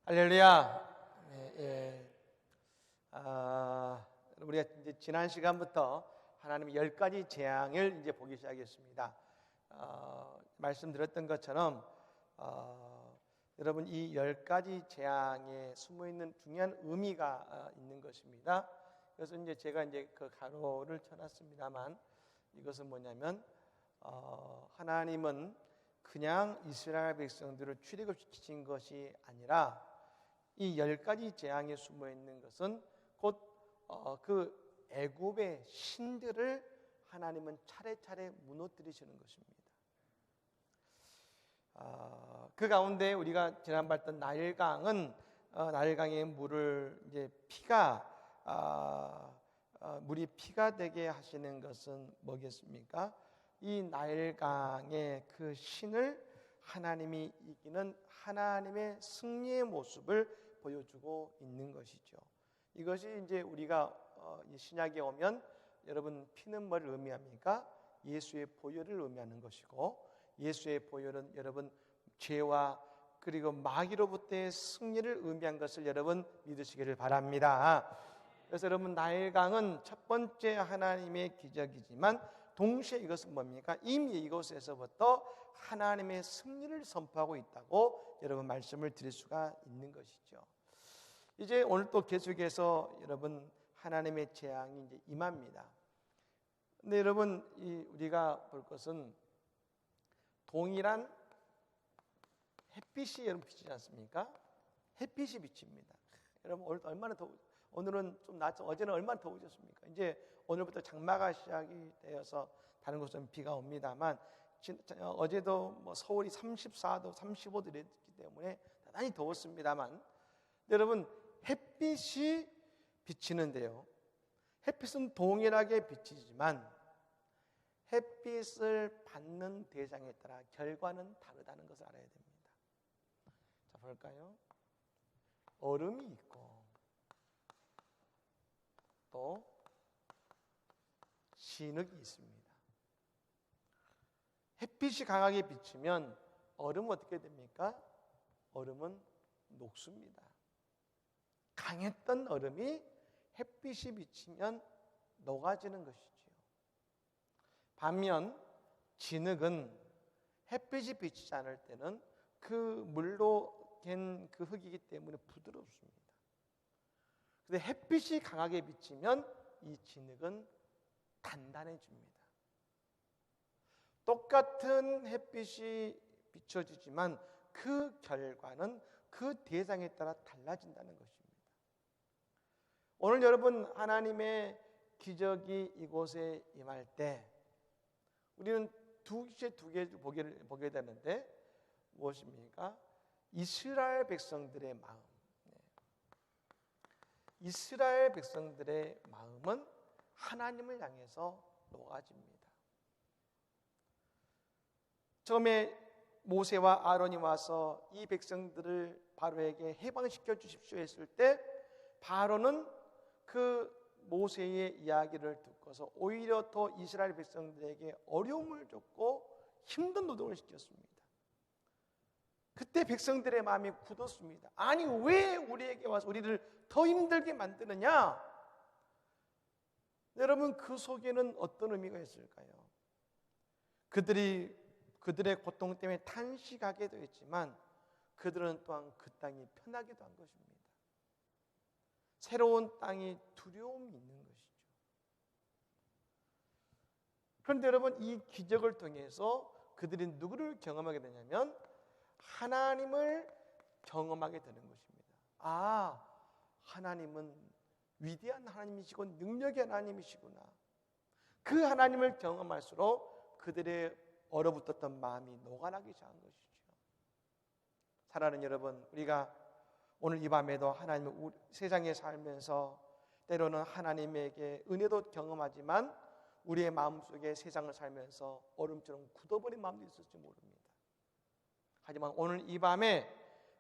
할렐루야. 우리가 이제 지난 시간부터 하나님의 10가지 재앙을 이제 보기 시작했습니다. 말씀드렸던 것처럼 여러분 이 10가지 재앙에 숨어 있는 중요한 의미가 있는 것입니다. 그래서 이제 제가 이제 그 가로를 쳐놨습니다만 이것은 뭐냐면 하나님은 그냥 이스라엘 백성들을 출애굽시킨 것이 아니라 이 10가지 재앙에 숨어 있는 것은 곧 그 애굽의 신들을 하나님은 차례차례 무너뜨리시는 것입니다. 그 가운데 우리가 지난 봤던 나일강은 나일강의 물을 이제 물이 피가 되게 하시는 것은 뭐겠습니까? 이 나일강의 그 신을 하나님이 이기는 하나님의 승리의 모습을 보여주고 있는 것이죠. 이것이 이제 우리가 이 신약에 오면 여러분 피는 뭐를 의미합니까? 예수의 보혈을 의미하는 것이고, 예수의 보혈은 여러분 죄와 그리고 마귀로부터의 승리를 의미한 것을 여러분 믿으시기를 바랍니다. 그래서 여러분 나일강은 첫 번째 하나님의 기적이지만 동시에 이것은 뭡니까? 이미 이곳에서부터 하나님의 승리를 선포하고 있다고 여러분 말씀을 드릴 수가 있는 것이죠. 이제 오늘 또 계속해서 여러분 하나님의 재앙이 이제 임합니다. 근데 여러분 우리가 볼 것은 동일한 햇빛이 여러분 비치지 않습니까? 햇빛이 비칩니다. 여러분 오늘 얼마나 오늘은 좀 낫죠. 어제는 얼마나 더우셨습니까? 이제 오늘부터 장마가 시작이 되어서 다른 곳은 비가 옵니다만 어제도 뭐 서울이 34도, 35도 이랬기 때문에 대단히 더웠습니다만 여러분 햇빛이 비치는데요. 햇빛은 동일하게 비치지만 햇빛을 받는 대상에 따라 결과는 다르다는 것을 알아야 됩니다. 자, 볼까요? 얼음이 있고 또 진흙이 있습니다. 햇빛이 강하게 비치면 얼음은 어떻게 됩니까? 얼음은 녹습니다. 강했던 얼음이 햇빛이 비치면 녹아지는 것이지요. 반면 진흙은 햇빛이 비치지 않을 때는 그 물로 된 그 흙이기 때문에 부드럽습니다. 근데 햇빛이 강하게 비치면 이 진흙은 단단해집니다. 똑같은 햇빛이 비춰지지만 그 결과는 그 대상에 따라 달라진다는 것입니다. 오늘 여러분 하나님의 기적이 이곳에 임할 때 우리는 두 개를 보게 되는데 무엇입니까? 이스라엘 백성들의 마음. 이스라엘 백성들의 마음은 하나님을 향해서 녹아집니다. 처음에 모세와 아론이 와서 이 백성들을 바로에게 해방시켜 주십시오 했을 때 바로는 그 모세의 이야기를 듣고서 오히려 더 이스라엘 백성들에게 어려움을 줬고 힘든 노동을 시켰습니다. 그때 백성들의 마음이 굳었습니다. 아니 왜 우리에게 와서 우리를 더 힘들게 만드느냐? 여러분 그 속에는 어떤 의미가 있을까요? 그들의 고통 때문에 탄식하게도 했지만 그들은 또한 그 땅이 편하기도 한 것입니다. 새로운 땅이 두려움이 있는 것이죠. 그런데 여러분 이 기적을 통해서 그들이 누구를 경험하게 되냐면 하나님을 경험하게 되는 것입니다. 하나님은 위대한 하나님이시고 능력의 하나님이시구나. 그 하나님을 경험할수록 그들의 얼어붙었던 마음이 녹아나기 시작한 것이죠. 사랑하는 여러분, 우리가 오늘 이 밤에도 하나님을 세상에 살면서 때로는 하나님에게 은혜도 경험하지만 우리의 마음속에 세상을 살면서 얼음처럼 굳어버린 마음도 있을지 모릅니다. 하지만 오늘 이 밤에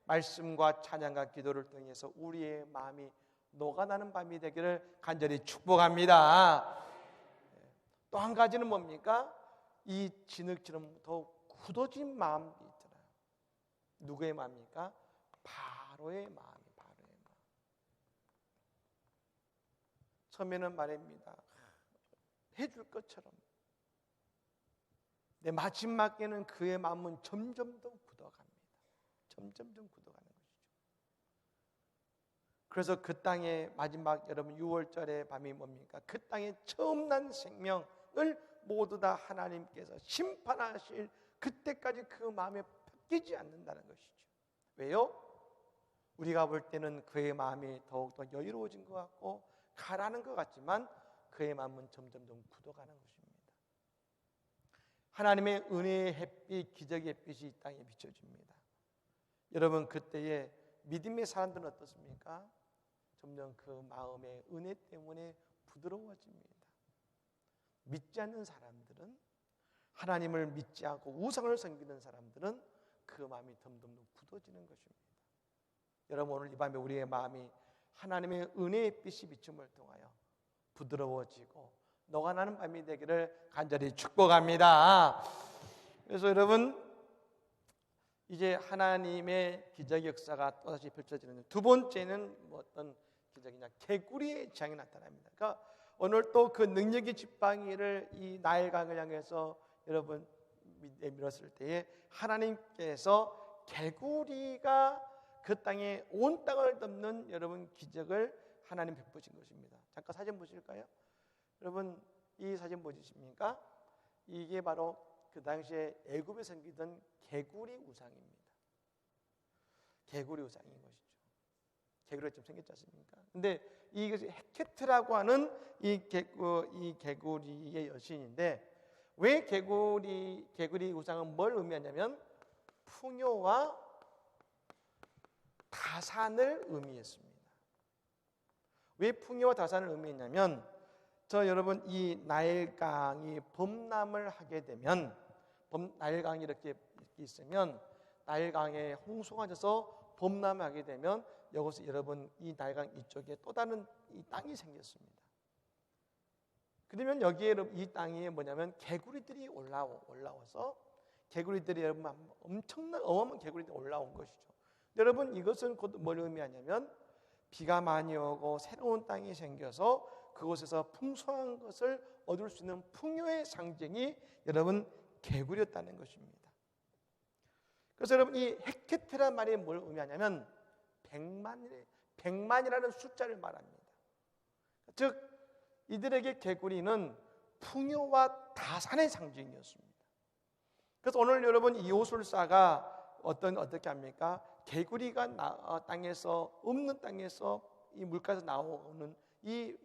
말씀과 찬양과 기도를 통해서 우리의 마음이 녹아나는 밤이 되기를 간절히 축복합니다. 또 한 가지는 뭡니까? 이 진흙처럼 더욱 굳어진 마음이 있잖아요. 누구의 마음입니까? 바로의 마음이 바로의 마음. 처음에는 말입니다. 해줄 것처럼. 내 마지막에는 그의 마음은 점점 더 굳어갑니다. 점점 더 굳어가는 것이죠. 그래서 그 땅의 마지막 여러분 6월절의 밤이 뭡니까? 그 땅에 처음 난 생명을 모두 다 하나님께서 심판하실 그때까지 그 마음에 바뀌지 않는다는 것이죠. 왜요? 우리가 볼 때는 그의 마음이 더욱더 여유로워진 것 같고 가라는 것 같지만 그의 마음은 점점 더 굳어가는 것입니다. 하나님의 은혜의 햇빛, 기적의 햇빛이 이 땅에 비춰집니다. 여러분 그때에 믿음의 사람들은 어떻습니까? 점점 그 마음의 은혜 때문에 부드러워집니다. 믿지 않는 사람들은, 하나님을 믿지 않고 우상을 섬기는 사람들은 그 마음이 점점 굳어지는 것입니다. 여러분 오늘 이 밤에 우리의 마음이 하나님의 은혜의 빛이 비춤을 통하여 부드러워지고 녹아나는 밤이 되기를 간절히 축복합니다. 그래서 여러분 이제 하나님의 기적 역사가 또다시 펼쳐지는 두 번째는 뭐 어떤 기적이냐, 개구리의 재앙이 나타납니다. 그러니까 오늘 또 그 능력의 지팡이를 이 나일강을 향해서 여러분 밀었을 때에 하나님께서 개구리가 그 땅에 온 땅을 덮는 여러분 기적을 하나님 베푸신 것입니다. 잠깐 사진 보실까요? 여러분 이 사진 보이십니까? 이게 바로 그 당시에 애굽에 섬기던 개구리 우상입니다. 개구리 우상인 것이죠. 개구리가 좀 생겼지 않습니까? 근데 이것이 헤케트라고 하는 이 개구리의 여신인데, 왜 개구리 우상은 뭘 의미하냐면 풍요와 다산을 의미했습니다. 왜 풍요와 다산을 의미했냐면, 여러분 이 나일강이 범람을 하게 되면, 나일강이 이렇게 있으면 나일강에 홍수가 져서 범람을 하게 되면 여기서 여러분 이 나일강 이쪽에 또 다른 이 땅이 생겼습니다. 그러면 여기에 이 땅이 뭐냐면 개구리들이 올라와서 개구리들이 여러분 엄청난 어마어마한 개구리들이 올라온 것이죠. 여러분 이것은 곧 뭘 의미하냐면 비가 많이 오고 새로운 땅이 생겨서 그곳에서 풍성한 것을 얻을 수 있는 풍요의 상징이 여러분 개구리였다는 것입니다. 그래서 여러분 이 헤케트란 말이 뭘 의미하냐면 100만이라는 숫자를 말합니다. 즉 이들에게 개구리는 풍요와 다산의 상징이었습니다. 그래서 오늘 여러분 이 요술사가 어떻게 합니까? 개구리가 땅에서 없는 땅에서 이 물가에서 나오는 이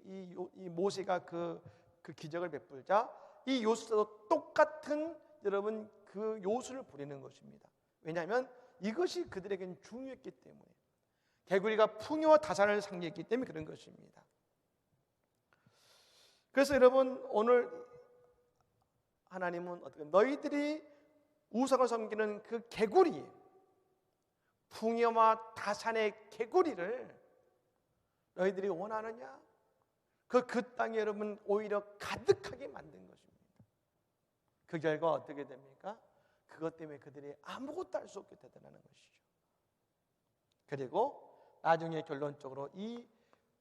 모세가 그 기적을 베풀자 이 요술사도 똑같은 여러분 그 요술을 부리는 것입니다. 왜냐하면 이것이 그들에게는 중요했기 때문에, 개구리가 풍요와 다산을 상징했기 때문에 그런 것입니다. 그래서 여러분 오늘 하나님은 어떻게 너희들이 우상을 섬기는 그 개구리, 풍요와 다산의 개구리를 너희들이 원하느냐? 그 땅에 여러분 오히려 가득하게 만든 것입니다. 그 결과 어떻게 됩니까? 그것 때문에 그들이 아무것도 할 수 없게 되더라는 것이죠. 그리고 나중에 결론적으로 이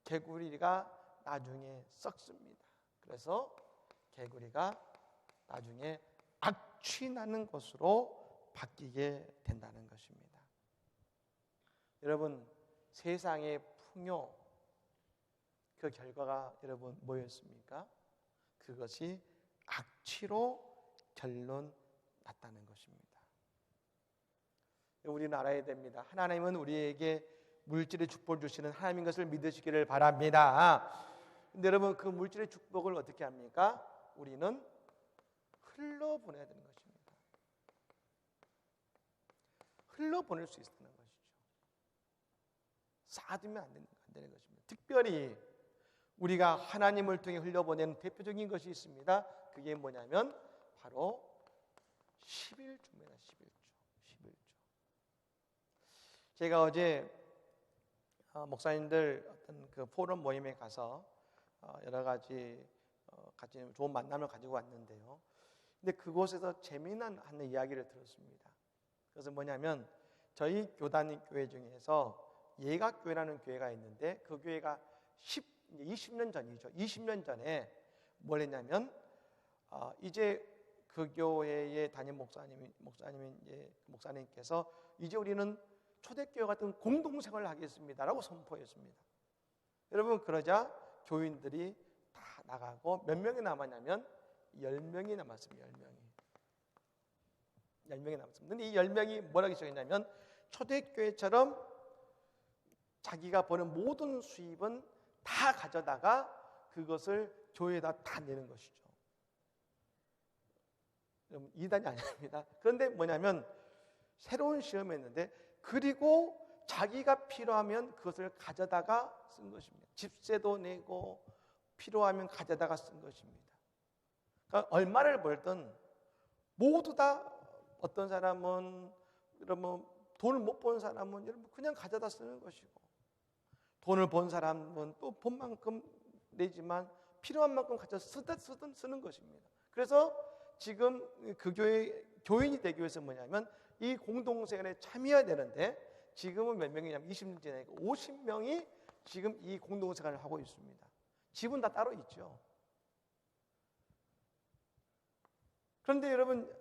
개구리가 나중에 썩습니다. 그래서 개구리가 나중에 악취나는 것으로 바뀌게 된다는 것입니다. 여러분 세상의 풍요, 그 결과가 여러분 뭐였습니까? 그것이 악취로 결론 났다는 것입니다. 우리는 알아야 됩니다. 하나님은 우리에게 물질의 축복을 주시는 하나님인 것을 믿으시기를 바랍니다. 근데 여러분 그 물질의 축복을 어떻게 합니까? 우리는 흘러보내야 되는 것입니다. 흘러보낼 수 있다는 것이죠. 쌓아두면 안 되는 것입니다. 특별히 우리가 하나님을 통해 흘려보내는 대표적인 것이 있습니다. 그게 뭐냐면 바로 11조입니다. 11조. 제가 어제 목사님들 어떤 그 포럼 모임에 가서 여러 가지 같이 좋은 만남을 가지고 왔는데요. 근데 그곳에서 재미난 하는 이야기를 들었습니다. 그래서 뭐냐면 저희 교단 교회 중에서 예각교회라는 교회가 있는데 그 교회가 20년 전이죠. 20년 전에 뭘 했냐면 이제 그 교회의 담임 목사님께서 이제 우리는 초대교회 같은 공동생활을 하겠습니다라고 선포했습니다. 여러분 그러자 교인들이 다 나가고 몇 명이 남았냐면 10명이 남았습니다. 10명이 남았습니다. 근데 이 10명이 뭐라고 적었냐면 초대교회처럼 자기가 버는 모든 수입은 다 가져다가 그것을 교회에다 다 내는 것이죠. 이단이 아닙니다. 그런데 뭐냐면 새로운 시험이었는데 그리고 자기가 필요하면 그것을 가져다가 쓴 것입니다. 집세도 내고 필요하면 가져다가 쓴 것입니다. 그러니까 얼마를 벌든 모두 다 어떤 사람은 여러분 돈을 못 번 사람은 여러분 그냥 가져다 쓰는 것이고 돈을 번 사람은 또 본 만큼 내지만 필요한 만큼 가져 쓰는 것입니다. 그래서 지금 그 교인이 되기 위해서 뭐냐면 이 공동생활에 참여해야 되는데 지금은 몇 명이냐면 20년 전에 50명이 지금 이 공동생활을 하고 있습니다. 집은 다 따로 있죠. 그런데 여러분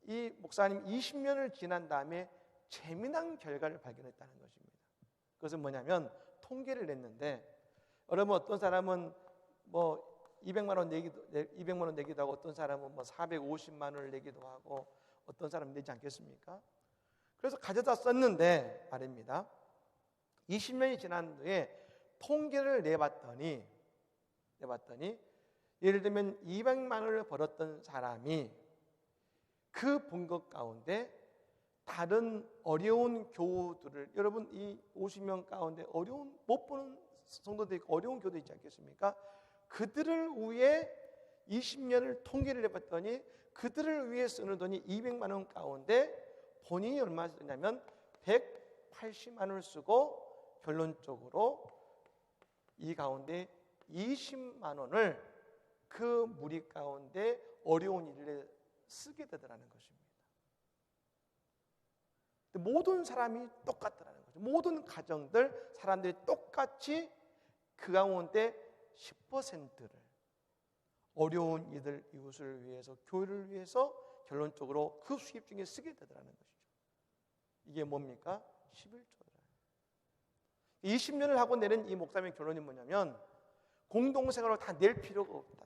이 목사님 20년을 지난 다음에 재미난 결과를 발견했다는 것입니다. 그것은 뭐냐면 통계를 냈는데 여러분 어떤 사람은 뭐 200만 원 내기도 하고 어떤 사람은 뭐 450만 원을 내기도 하고 어떤 사람은 내지 않겠습니까? 그래서 가져다 썼는데 말입니다. 20년이 지난 후에 통계를 내봤더니 예를 들면 200만 원을 벌었던 사람이 그 본 것 가운데 다른 어려운 교우들을 여러분 이 50명 가운데 어려운 못 보는 성도도 있고 어려운 교도 있지 않겠습니까? 그들을 위해 20년을 통계를 해봤더니 그들을 위해 쓰는 돈이 200만 원 가운데 본인이 얼마 쓰냐면 180만 원을 쓰고 결론적으로 이 가운데 20만 원을 그 무리 가운데 어려운 일에 쓰게 되더라는 것입니다. 모든 사람이 똑같더라는 거죠. 모든 가정들 사람들이 똑같이 그 가운데 10%를 어려운 이들 이웃을 위해서 교회를 위해서 결론적으로 그 수입 중에 쓰게 되더라는 것이죠. 이게 뭡니까? 11조더라. 20년을 하고 내린 이 목사님의 결론이 뭐냐면 공동생활을 다 낼 필요가 없다.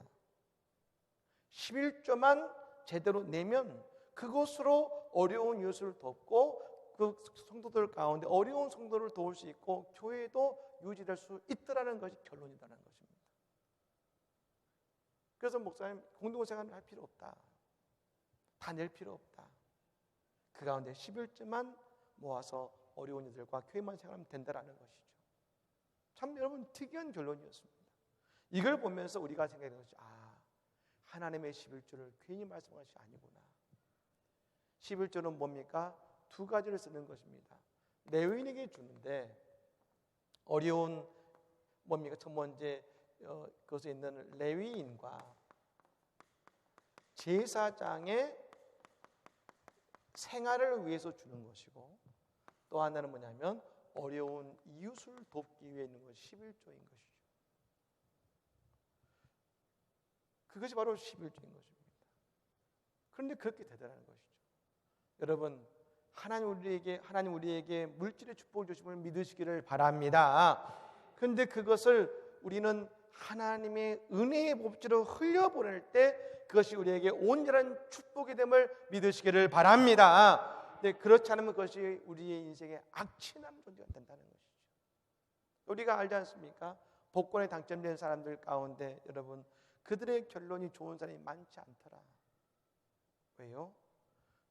11조만 제대로 내면 그것으로 어려운 이웃을 돕고 그 성도들 가운데 어려운 성도를 도울 수 있고 교회도 유지될 수 있더라는 것이 결론이라는 것입니다. 그래서 목사님 공동생활을 할 필요 없다. 다 낼 필요 없다. 그 가운데 11조만 모아서 어려운 이들과 교회만 생활하면 된다는 것이죠. 참 여러분 특이한 결론이었습니다. 이걸 보면서 우리가 생각하는 것이 하나님의 11조를 괜히 말씀하신 것이 아니구나. 11조는 뭡니까? 두 가지를 쓰는 것입니다. 레위인에게 주는데 어려운 뭡니까? 첫 번째 그것에 있는 레위인과 제사장의 생활을 위해서 주는 것이고 또 하나는 뭐냐면 어려운 이웃을 돕기 위해 있는 것이 11조인 것이죠. 그것이 바로 11조인 것입니다. 그런데 그렇게 되더라는 것이죠. 여러분 하나님 우리에게 물질의 축복을 주심을 믿으시기를 바랍니다. 그런데 그것을 우리는 하나님의 은혜의 법칙으로 흘려보낼 때 그것이 우리에게 온전한 축복이 됨을 믿으시기를 바랍니다. 네, 그렇지 않으면 그것이 우리의 인생에 악취나는 존재가 된다는 것이죠. 우리가 알지 않습니까? 복권에 당첨된 사람들 가운데 여러분 그들의 결론이 좋은 사람이 많지 않더라. 왜요?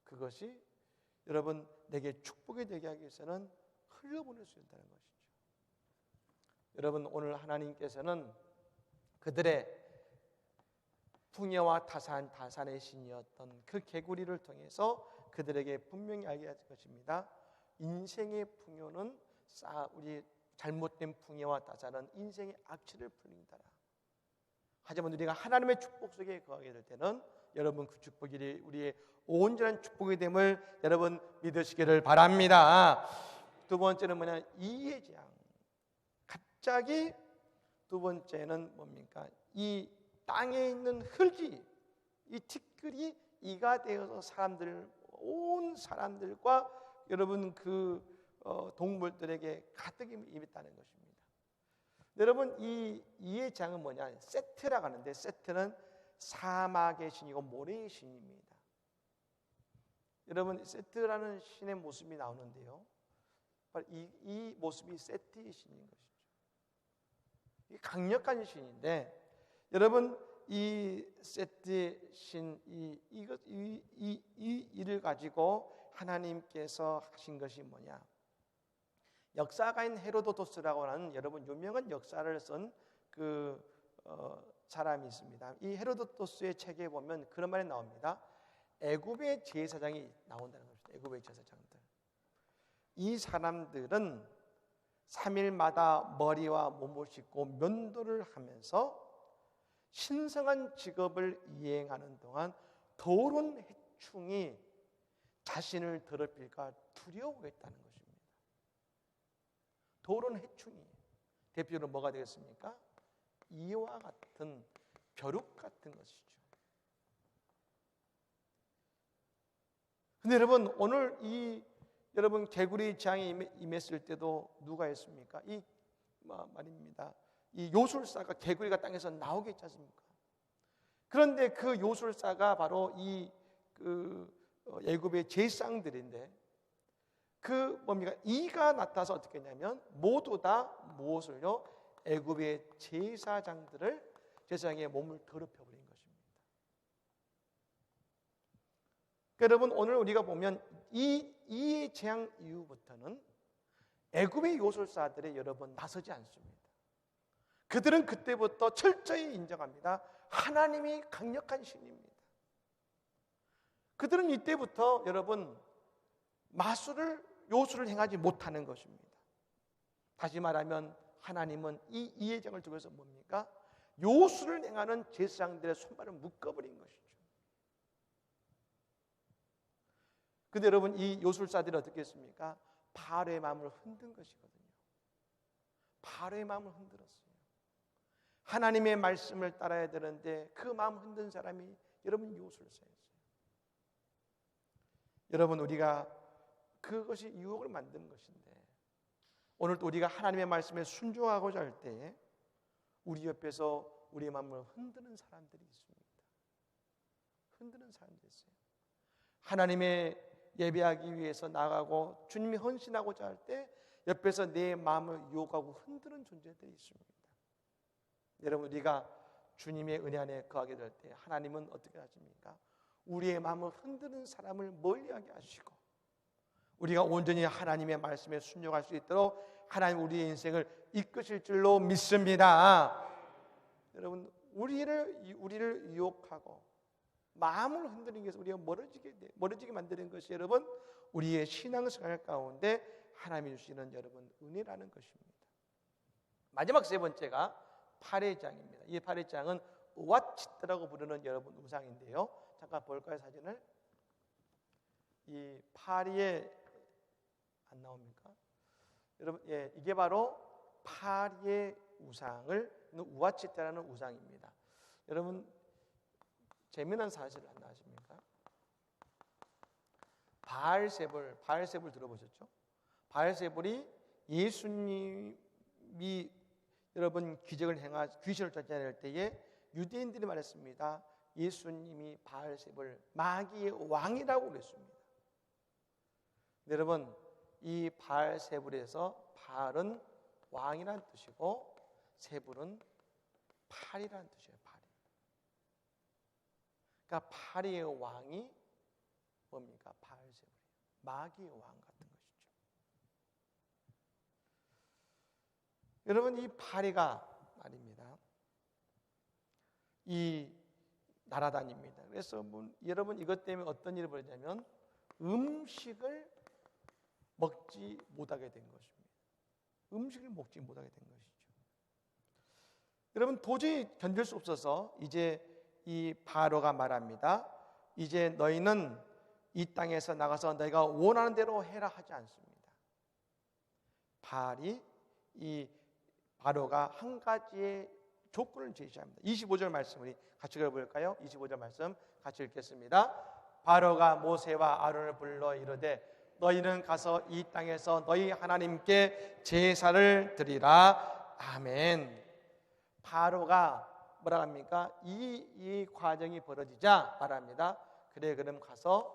그것이 여러분 내게 축복이 되게 하기 위해서는 흘려보낼 수 있다는 것이죠. 여러분 오늘 하나님께서는 그들의 풍요와 다산의 신이었던 그 개구리를 통해서 그들에게 분명히 알게 하실 것입니다. 인생의 풍요는 우리 잘못된 풍요와 다산은 인생의 악취를 풀린다라. 하지만 우리가 하나님의 축복 속에 거하게 될 때는 여러분 그 축복이 우리의 온전한 축복이 됨을 여러분 믿으시기를 바랍니다. 두 번째는 뭐냐? 이의 재앙. 갑자기 두 번째는 뭡니까? 이 땅에 있는 흙이, 이 티끌이 이가 되어서 온 사람들과 여러분 그 동물들에게 가득 임했다는 것입니다. 여러분 이 이의 재앙은 뭐냐? 세트라고 하는데, 세트는 사막의 신이고 모래의 신입니다. 여러분 세트라는 신의 모습이 나오는데요, 바로 이 모습이 세트의 신인 것이죠. 이 강력한 신인데, 여러분 이 세트의 신, 이 일을 가지고 하나님께서 하신 것이 뭐냐? 역사가인 헤로도토스라고 하는 여러분 유명한 역사를 쓴 사람이 있습니다. 이 헤로도토스의 책에 보면 그런 말이 나옵니다. 애굽의 제사장이 나온다는 것입니다. 애굽의 제사장들. 이 사람들은 3일마다 머리와 몸을 씻고 면도를 하면서 신성한 직업을 이행하는 동안 더러운 해충이 자신을 더럽힐까 두려워했다는 것입니다. 더러운 해충이 대표적으로 뭐가 되겠습니까? 이와 같은 벼룩 같은 것이죠. 근데 여러분 오늘 여러분 개구리 재앙이 임했을 때도 누가 했습니까? 말입니다. 이 요술사가 개구리가 땅에서 나오게 했지 않습니까? 그런데 그 요술사가 바로 애굽의 제사장들인데, 뭡니까? 이가 나타나서 어떻게 했냐면 모두 다 무엇을요? 애굽의 제사장의 몸을 더럽혀 버린 것입니다. 여러분 오늘 우리가 보면 이 재앙 이후부터는 애굽의 요술사들이 여러분 나서지 않습니다. 그들은 그때부터 철저히 인정합니다. 하나님이 강력한 신입니다. 그들은 이때부터 여러분 요술을 행하지 못하는 것입니다. 다시 말하면 하나님은 이 이해장을 통해서 뭡니까? 요술을 행하는 제사장들의 손발을 묶어버린 것이죠. 근데 여러분 이 요술사들이 어떻게 했습니까? 바로의 마음을 흔든 것이거든요. 바로의 마음을 흔들었어요. 하나님의 말씀을 따라야 되는데 그 마음 흔든 사람이 여러분 요술사였어요. 여러분 우리가 그것이 유혹을 만드는 것인데, 오늘도 우리가 하나님의 말씀에 순종하고자 할 때에 우리 옆에서 우리의 마음을 흔드는 사람들이 있습니다. 흔드는 사람들이 있어요. 하나님의 예배하기 위해서 나가고 주님이 헌신하고자 할 때 옆에서 내 마음을 유혹하고 흔드는 존재들이 있습니다. 여러분 우리가 주님의 은혜 안에 거하게 될 때 하나님은 어떻게 하십니까? 우리의 마음을 흔드는 사람을 멀리하게 하시고 우리가 온전히 하나님의 말씀에 순종할 수 있도록 하나님 우리의 인생을 이끄실 줄로 믿습니다. 여러분 우리를 유혹하고 마음을 흔드는 것에서 우리가 멀어지게 만드는 것이 여러분 우리의 신앙생활 가운데 하나님이 주시는 여러분 은혜라는 것입니다. 마지막 세 번째가 파레장입니다. 이 파레장은 우와치트라고 부르는 여러분 우상인데요. 잠깐 볼까요, 사진을? 이 파리에 안 나옵니까? 여러분, 이게 바로 파리의 우상을 우와치트라는 우상입니다. 여러분 재미난 사실을 안 아십니까? 바알세불 들어보셨죠? 바알세불이 예수님이 여러분 귀신을 쫓아낼 때에 유대인들이 말했습니다. 예수님이 바알세불 마귀의 왕이라고 그랬습니다. 여러분 이 바알세불에서 바알은 왕이라는 뜻이고 세불은 팔이라는 뜻이에요. 팔이. 그러니까 파리의 왕이 뭡니까? 바알세불이에요. 마귀의 왕 같은 것이죠. 여러분 이 파리가 말입니다. 이 날아다닙니다. 그래서 여러분 이것 때문에 어떤 일이 벌어지냐면 음식을 먹지 못하게 된 것입니다. 음식을 먹지 못하게 된 것이죠. 여러분 도저히 견딜 수 없어서 이제 이 바로가 말합니다. 이제 너희는 이 땅에서 나가서 너희가 원하는 대로 해라 하지 않습니다. 이 바로가 한 가지의 조건을 제시합니다. 25절 말씀 우리 같이 읽어볼까요? 25절 말씀 같이 읽겠습니다. 바로가 모세와 아론을 불러 이르되 너희는 가서 이 땅에서 너희 하나님께 제사를 드리라. 아멘. 바로가 뭐라 합니까? 이 과정이 벌어지자 말합니다. 그래 그럼 가서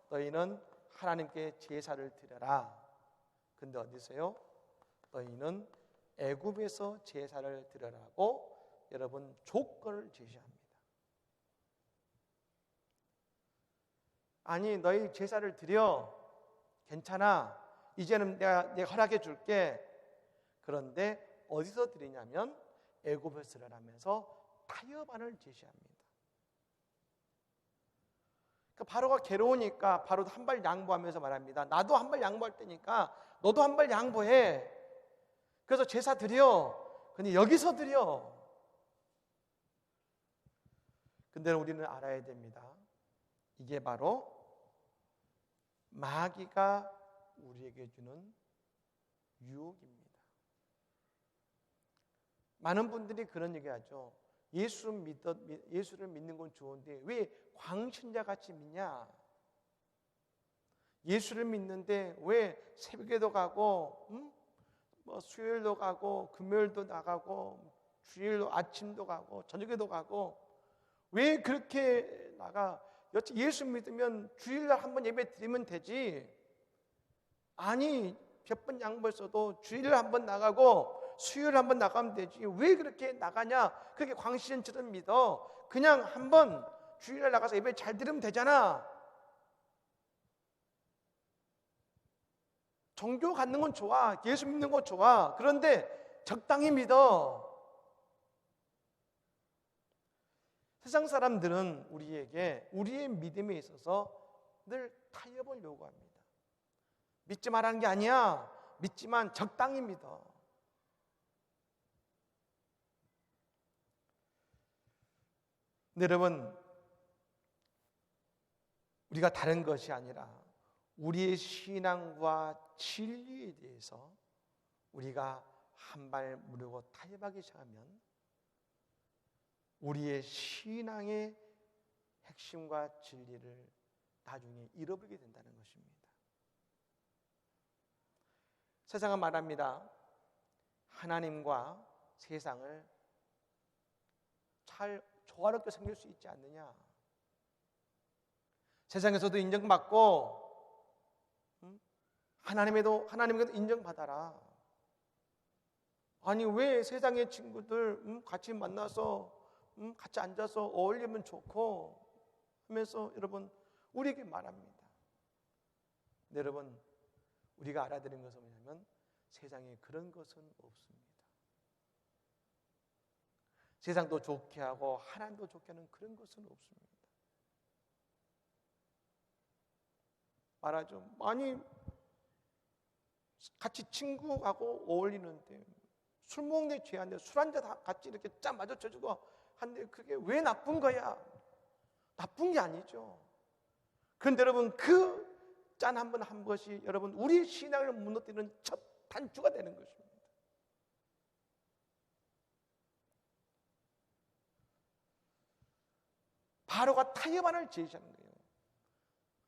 너희는 하나님께 제사를 드려라. 근데 어디서요? 너희는 애굽에서 제사를 드려라고 여러분 조건을 제시합니다. 아니 너희 제사를 드려 괜찮아 이제는 내가 허락해 줄게. 그런데 어디서 드리냐면 애굽에서 드리라면서 타협안을 제시합니다. 그러니까 바로가 괴로우니까 바로도 한 발 양보하면서 말합니다. 나도 한 발 양보할 테니까 너도 한 발 양보해. 그래서 제사 드려. 근데 여기서 드려. 근데 우리는 알아야 됩니다. 이게 바로 마귀가 우리에게 주는 유혹입니다. 많은 분들이 그런 얘기하죠. 예수를 믿는 건 좋은데 왜 광신자 같이 믿냐? 예수를 믿는데 왜 새벽에도 가고, 수요일도 가고, 금요일도 나가고, 주일도 아침도 가고, 저녁에도 가고, 왜 그렇게 나가? 여태 예수 믿으면 주일날 한번 예배 드리면 되지. 아니 몇 번 양보했어도 주일날 한번 나가고 수요일 한번 나가면 되지. 왜 그렇게 나가냐? 그렇게 광신처럼 믿어. 그냥 한번 주일날 나가서 예배 잘 드리면 되잖아. 종교 갖는 건 좋아. 예수 믿는 건 좋아. 그런데 적당히 믿어. 세상 사람들은 우리에게 우리의 믿음에 있어서 늘 타협을 요구합니다. 믿지 말라는 게 아니야. 믿지만 적당히 믿어. 근데 여러분, 우리가 다른 것이 아니라 우리의 신앙과 진리에 대해서 우리가 한 발 무르고 타협하기 시작하면 우리의 신앙의 핵심과 진리를 나중에 잃어버리게 된다는 것입니다. 세상은 말합니다. 하나님과 세상을 잘 조화롭게 섬길 수 있지 않느냐. 세상에서도 인정받고 하나님에게도 인정받아라. 아니 왜 세상의 친구들 같이 만나서 같이 앉아서 어울리면 좋고 하면서 여러분 우리에게 말합니다. 근데 여러분 우리가 알아야 되는 것은 뭐냐면 세상에 그런 것은 없습니다. 세상도 좋게 하고 하나님도 좋게 하는 그런 것은 없습니다. 말하죠. 아니 같이 친구하고 어울리는데 술 먹는 게 죄인데 술 한잔 같이 이렇게 짠 마주쳐주고 한데 그게 왜 나쁜 거야? 나쁜 게 아니죠. 그런데 여러분 그 짠 한 번 한 것이 여러분 우리 신앙을 무너뜨리는 첫 단추가 되는 것입니다. 바로가 타협안을 제시하는 거예요.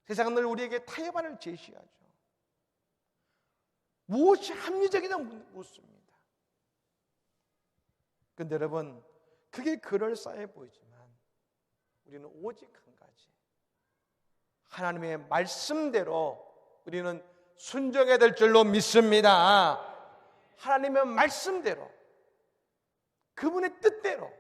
세상은 늘 우리에게 타협안을 제시하죠. 무엇이 합리적이냐 묻습니다. 그런데 여러분 그게 그럴싸해 보이지만 우리는 오직 한 가지 하나님의 말씀대로 우리는 순종해야 될 줄로 믿습니다. 하나님의 말씀대로 그분의 뜻대로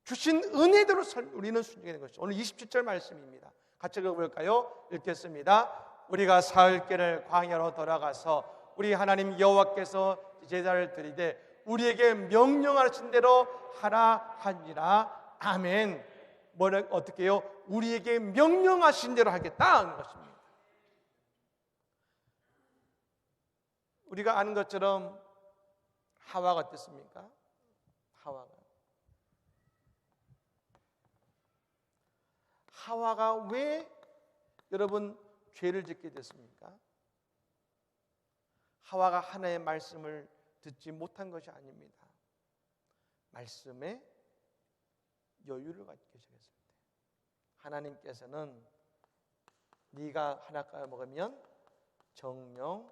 주신 은혜대로 우리는 순종해야 되는 것이죠. 오늘 27절 말씀입니다. 같이 읽어볼까요? 읽겠습니다. 우리가 사흘길을 광야로 돌아가서 우리 하나님 여호와께서 제사를 드리되 우리에게 명령하신 대로 하라 하니라. 아멘. 어떻게 해요? 우리에게 명령하신 대로 하겠다 하는 것입니다. 우리가 아는 것처럼 하와가 어땠습니까? 하와가 왜 여러분 죄를 짓게 됐습니까? 하와가 하나님의 말씀을 듣지 못한 것이 아닙니다. 말씀에 여유를 갖기 시작했을 때 하나님께서는 네가 하나님을 먹으면 정령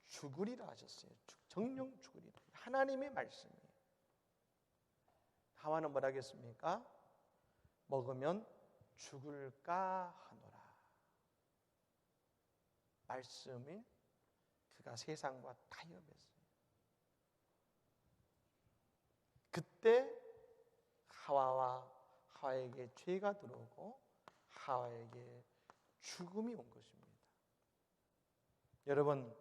죽으리라 하셨어요. 정령 죽으리라. 하나님의 말씀이에요. 하와는 뭐라 하겠습니까? 먹으면 죽을까 하노라. 말씀이 그가 세상과 타협했어요. 그때 하와에게 죄가 들어오고 하와에게 죽음이 온 것입니다. 여러분,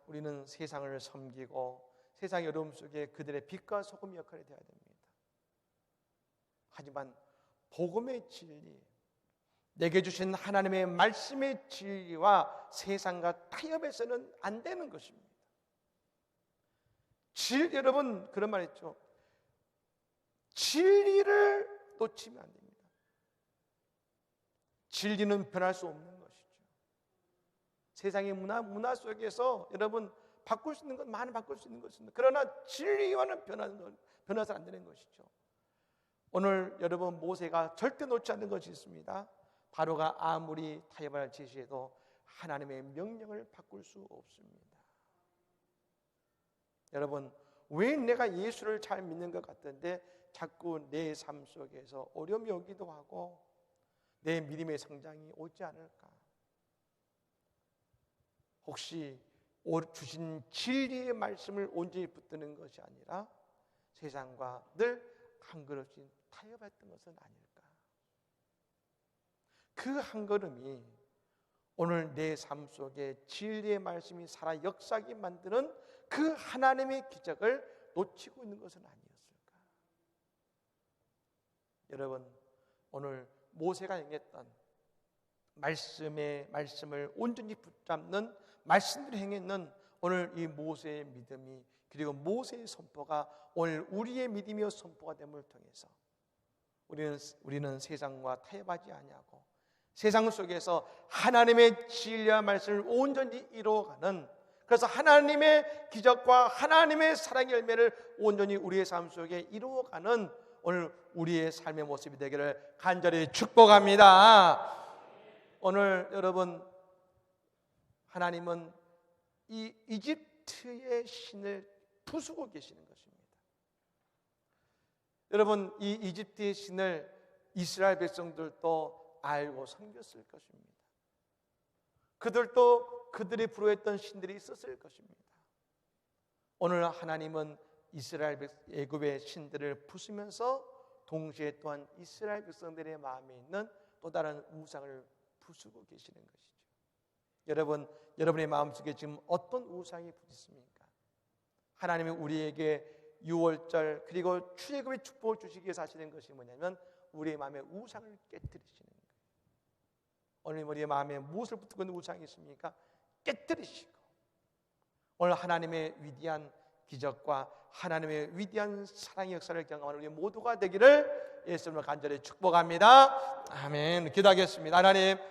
우리는 세상을 섬기고 세상의 어려움 속에 그들의 빛과 소금 역할이 되어야 됩니다. 하지만 복음의 진리, 내게 주신 하나님의 말씀의 진리와 세상과 타협해서는 안 되는 것입니다. 여러분 그런 말 있죠. 진리를 놓치면 안 됩니다. 진리는 변할 수 없는 것이죠. 세상의 문화 속에서 여러분 바꿀 수 있는 건 많이 바꿀 수 있는 것입니다. 그러나 진리와는 변해서 안 되는 것이죠. 오늘 여러분 모세가 절대 놓지 않는 것이 있습니다. 바로가 아무리 타협을 제시해도 하나님의 명령을 바꿀 수 없습니다. 여러분, 왜 내가 예수를 잘 믿는 것 같은데 자꾸 내 삶 속에서 어려움이 오기도 하고 내 믿음의 성장이 오지 않을까? 혹시 주신 진리의 말씀을 온전히 붙드는 것이 아니라 세상과 늘 한 걸음씩 타협했던 것은 아닐까? 그 한 걸음이 오늘 내 삶 속에 진리의 말씀이 살아 역사하게 만드는 그 하나님의 기적을 놓치고 있는 것은 아니었을까? 여러분, 오늘 모세가 행했던 말씀을 온전히 붙잡는 말씀대로 행했는 오늘 이 모세의 믿음이 그리고 모세의 선포가 오늘 우리의 믿음이요 선포가 됨을 통해서 우리는 세상과 타협하지 아니하고 세상 속에서 하나님의 진리와 말씀을 온전히 이루어가는, 그래서 하나님의 기적과 하나님의 사랑의 열매를 온전히 우리의 삶 속에 이루어가는 오늘 우리의 삶의 모습이 되기를 간절히 축복합니다. 오늘 여러분, 하나님은 이 이집트의 신을 부수고 계시는 것입니다. 여러분, 이 이집트의 신을 이스라엘 백성들도 알고 섬겼을 것입니다. 그들도 그들이 부러워했던 신들이 있었을 것입니다. 오늘 하나님은 애굽의 신들을 부수면서 동시에 또한 이스라엘 백성들의 마음에 있는 또 다른 우상을 부수고 계시는 것이죠. 여러분, 여러분의 마음속에 지금 어떤 우상이 있습니까? 하나님이 우리에게 6월절 그리고 출애굽의 축복을 주시기 위해서 하시는 것이 뭐냐면 우리의 마음에 우상을 깨뜨리시는 거예요. 오늘 우리의 마음에 무엇을 붙들고 있는 우상이 있습니까? 깨뜨리시고 오늘 하나님의 위대한 기적과 하나님의 위대한 사랑의 역사를 경험하는 우리 모두가 되기를 예수님으로 간절히 축복합니다. 아멘. 기도하겠습니다. 하나님,